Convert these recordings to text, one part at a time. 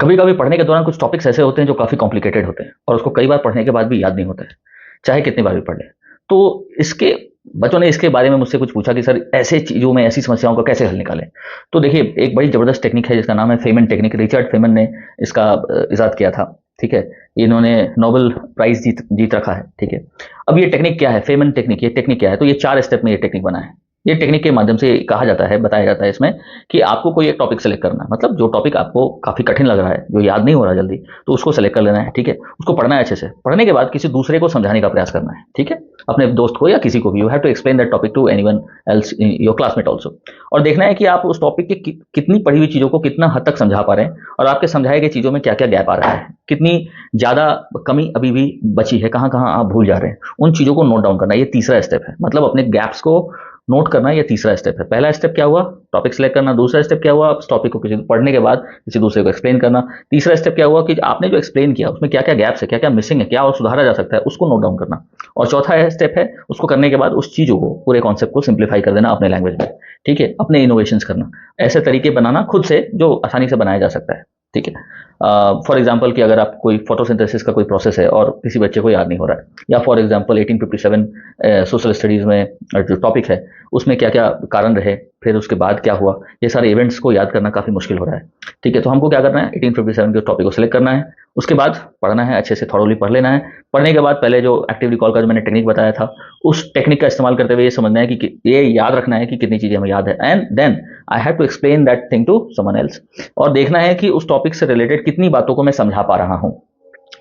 कभी कभी पढ़ने के दौरान कुछ टॉपिक्स ऐसे होते हैं जो काफ़ी कॉम्प्लिकेटेड होते हैं और उसको कई बार पढ़ने के बाद भी याद नहीं होता है, चाहे कितनी बार भी पढ़ लें। तो इसके बच्चों ने इसके बारे में मुझसे कुछ पूछा कि सर ऐसे चीज़ों में ऐसी समस्याओं का कैसे हल निकालें। तो देखिए, एक बड़ी ज़बरदस्त टेक्निक है जिसका नाम है फेमन टेक्निक। रिचर्ड फेमन ने इसका इजाद किया था। ठीक है, इन्होंने नोबेल प्राइज जीत जीत रखा है। ठीक है, अब ये टेक्निक क्या है, फेमन टेक्निक, ये टेक्निक क्या है? तो ये 4 स्टेप में ये टेक्निक बना है। ये टेक्निक के माध्यम से कहा जाता है, बताया जाता है इसमें कि आपको कोई एक टॉपिक सेलेक्ट करना है, मतलब जो टॉपिक आपको काफ़ी कठिन लग रहा है, जो याद नहीं हो रहा जल्दी, तो उसको सेलेक्ट कर लेना है। ठीक है, उसको पढ़ना है अच्छे से, पढ़ने के बाद किसी दूसरे को समझाने का प्रयास करना है। ठीक है, अपने दोस्त को या किसी को भी, you have to explain that topic to anyone else, your classmate also. और देखना है कि आप उस टॉपिक के कितनी पढ़ी हुई चीज़ों को कितना हद तक समझा पा रहे हैं, और आपके समझाए गए चीज़ों में क्या क्या गैप आ रहा है, कितनी ज़्यादा कमी अभी भी बची है, कहाँ कहाँ आप भूल जा रहे हैं, उन चीज़ों को नोट डाउन करना। ये तीसरा स्टेप है, मतलब अपने गैप्स को नोट करना। ये तीसरा स्टेप है। पहला स्टेप क्या हुआ, टॉपिक सेलेक्ट करना। दूसरा स्टेप क्या हुआ, उस टॉपिक को किसी पढ़ने के बाद किसी दूसरे को एक्सप्लेन करना। तीसरा स्टेप क्या हुआ कि आपने जो एक्सप्लेन किया उसमें क्या क्या गैप्स है, क्या क्या मिसिंग है, क्या और सुधारा जा सकता है, उसको नोट डाउन करना। और चौथा स्टेप है उसको करने के बाद उस चीज़ों को, पूरे कॉन्सेप्ट को सिंप्लीफाई कर देना अपने लैंग्वेज में। ठीक है, अपने इनोवेशंस करना, ऐसे तरीके बनाना खुद से जो आसानी से बनाया जा सकता है। ठीक है, फॉर एग्जाम्पल कि अगर आप कोई फोटोसिंथेसिस का कोई प्रोसेस है और किसी बच्चे को याद नहीं हो रहा है, या फॉर एग्जाम्पल 1857 सोशल स्टडीज़ में जो टॉपिक है उसमें क्या क्या कारण रहे, फिर उसके बाद क्या हुआ, ये सारे इवेंट्स को याद करना काफ़ी मुश्किल हो रहा है। ठीक है, तो हमको क्या करना है, 1857 के टॉपिक को सिलेक्ट करना है, उसके बाद पढ़ना है, अच्छे से थॉरोली पढ़ लेना है। पढ़ने के बाद पहले जो एक्टिव रिकॉल का जो मैंने टेक्निक बताया था, उस टेक्निक का इस्तेमाल करते हुए ये समझना है कि ये याद रखना है कि कितनी चीज़ें हमें याद है, and then I have to explain that thing to someone else. और देखना है कि उस टॉपिक से रिलेटेड कितनी बातों को मैं समझा पा रहा हूँ।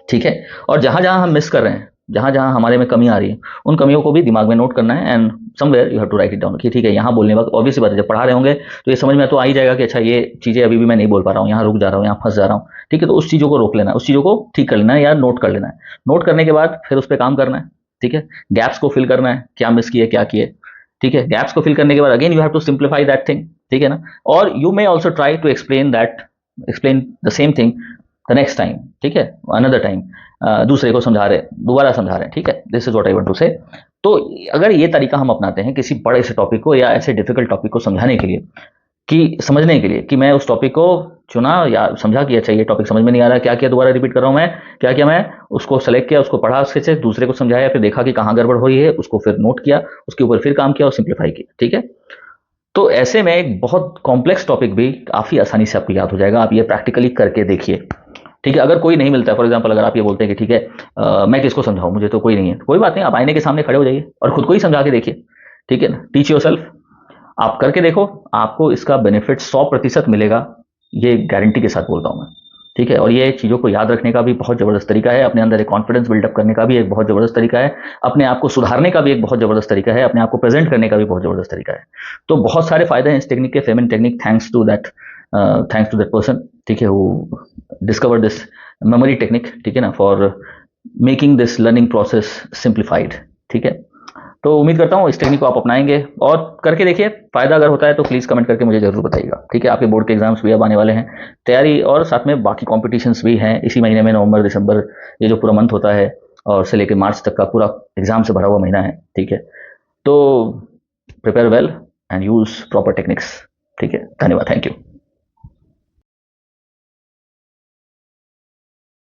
ठीक है, और जहां जहां हम मिस कर रहे हैं, जहां जहां हमारे में कमी आ रही है, उन कमियों को भी दिमाग में नोट करना है, and somewhere you have to write it down कि ठीक है, यहाँ बोलने वक्त ऑब्वियस बात है, जब पढ़ा रहे होंगे तो ये समझ में तो आ ही जाएगा कि अच्छा ये चीज़ें अभी भी मैं नहीं बोल पा रहा हूँ, यहाँ रुक जा रहा हूँ, यहाँ फंस जा रहा हूँ। ठीक है, तो उस चीज़ों को रोक लेना है, उस चीज़ों को ठीक कर लेना है या नोट कर लेना है। नोट करने के बाद फिर उस पर काम करना है। ठीक है, गैप्स को फिल करना है, क्या मिस किए क्या किए। ठीक है, गैप्स को फिल करने के बाद again you have to simplify that thing. ठीक है ना, और you may also try to explain the same thing the next time. ठीक है, अनदर टाइम, दूसरे को समझा रहे, दोबारा समझा रहे हैं। ठीक है, this is what I want to say. तो अगर ये तरीका हम अपनाते हैं किसी बड़े से टॉपिक को या ऐसे डिफिकल्ट टॉपिक को समझाने के लिए, कि समझने के लिए, कि मैं उस टॉपिक को चुना या समझा कि अच्छा ये टॉपिक समझ में नहीं आ रहा, क्या किया, दोबारा रिपीट कर रहा हूँ मैं, क्या किया, मैं उसको सेलेक्ट किया, उसको पढ़ा, उसके से दूसरे को समझाया, फिर देखा कि कहाँ गड़बड़ हुई है, उसको फिर नोट किया, उसके ऊपर फिर काम किया और सिंप्लीफाई किया। ठीक है, तो ऐसे में एक बहुत कॉम्प्लेक्स टॉपिक भी काफ़ी आसानी से आपको याद हो जाएगा। आप ये प्रैक्टिकली करके देखिए। ठीक है, अगर कोई नहीं मिलता है, फॉर एग्जांपल अगर आप ये बोलते हैं कि ठीक है, मैं किसको समझाऊं, मुझे तो कोई नहीं है, तो कोई बात नहीं, आप आईने के सामने खड़े हो जाइए और खुद को ही समझा के देखिए। ठीक है ना, टीच योरसेल्फ। आप करके देखो, आपको इसका बेनिफिट 100% मिलेगा, ये गारंटी के साथ बोलता हूँ मैं। ठीक है, और ये चीज़ों को याद रखने का भी बहुत ज़बरदस्त तरीका है, अपने अंदर एक कॉन्फिडेंस बिल्डअप करने का भी एक बहुत ज़बरदस्त तरीका है, अपने आप को सुधारने का भी एक बहुत ज़बरदस्त तरीका है, अपने आप को प्रेजेंट करने का भी बहुत ज़बरदस्त तरीका है। तो बहुत सारे फायदे हैं इस टेक्निक के, Feynman technique, thanks to that person. ठीक है, वो डिस्कवर दिस मेमोरी टेक्निक। ठीक है ना, for making this learning process simplified. ठीक है, तो उम्मीद करता हूँ इस टेक्निक को आप अपनाएंगे और करके देखिए। फायदा अगर होता है तो प्लीज़ कमेंट करके मुझे जरूर बताइएगा। ठीक है, आपके बोर्ड के एग्जाम्स भी अब आने वाले हैं, तैयारी और साथ में बाकी कॉम्पिटिशन्स भी हैं इसी महीने में, नवंबर दिसंबर, ये जो पूरा मंथ होता है और से लेकर मार्च तक का पूरा एग्जाम से भरा हुआ महीना है। ठीक है, तो prepare well and use proper techniques. ठीक है, धन्यवाद, थैंक यू।